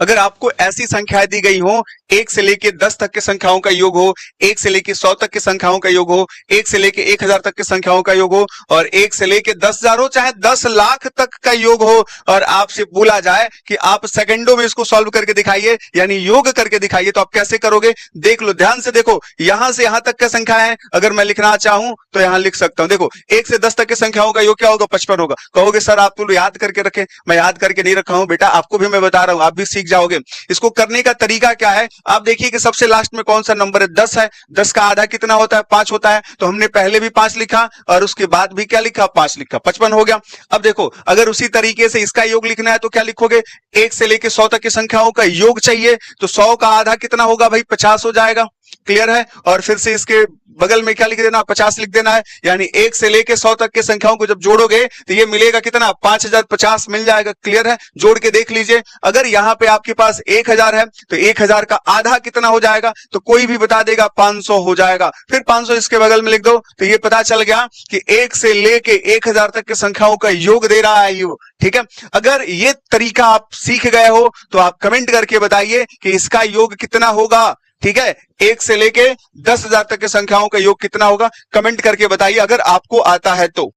अगर आपको ऐसी संख्याएं दी गई हो, 1 से लेके 10 तक की संख्याओं का योग हो, 1 से लेके 100 तक की संख्याओं का योग हो, 1 से लेके 1000 तक की संख्याओं का योग हो, और 1 से लेके 10,000 हो, चाहे 10 लाख तक का योग हो, और आपसे बोला जाए कि आप सेकंडों में इसको सॉल्व करके दिखाइए, यानी योग करके दिखाइए, तो आप कैसे करोगे? देख लो, ध्यान से देखो, यहां से यहां तक की संख्या है, अगर मैं लिखना चाहूं तो यहां लिख सकता हूं। देखो, 1 से 10 तक की संख्याओं का योग क्या होगा? 55 होगा। कहोगे सर आप तो याद करके रखे। मैं याद करके नहीं रखा हूं बेटा, आपको भी मैं बता रहा हूं, आप भी सीख जाओगे। इसको करने का तरीका क्या है? आप देखिए कि सबसे लास्ट में कौन सा नंबर है? 10 है। 10 का आधा कितना होता है? 5 होता है। तो हमने पहले भी 5 लिखा और उसके बाद भी क्या लिखा? 5 लिखा, 55 हो गया। अब देखो, अगर उसी तरीके से इसका योग लिखना है तो क्या लिखोगे? 1 से लेके 100 तक की संख्याओं का योग चाहिए, तो 100 का आधा कितना होगा भाई? 50 हो जाएगा। क्लियर है? और फिर से इसके बगल में क्या लिख देना? 50 लिख देना है। यानी 1 से लेके 100 तक के संख्याओं को जब जोड़ोगे तो ये मिलेगा कितना? 5050 मिल जाएगा। क्लियर है? जोड़ के देख लीजिए। अगर यहां पे आपके पास 1000 है तो 1000 का आधा कितना हो जाएगा? तो कोई भी बता देगा, 500 हो जाएगा। फिर 500 इसके बगल में लिख दो, तो ये पता चल गया कि 1 से लेके 1000 तक के संख्याओं का योग दे रहा है ये। ठीक है? अगर ये तरीका आप सीख गए हो तो आप कमेंट करके बताइए कि इसका योग कितना होगा। ठीक है? 1 से लेके 10,000 तक की संख्याओं का योग कितना होगा? कमेंट करके बताइए अगर आपको आता है तो।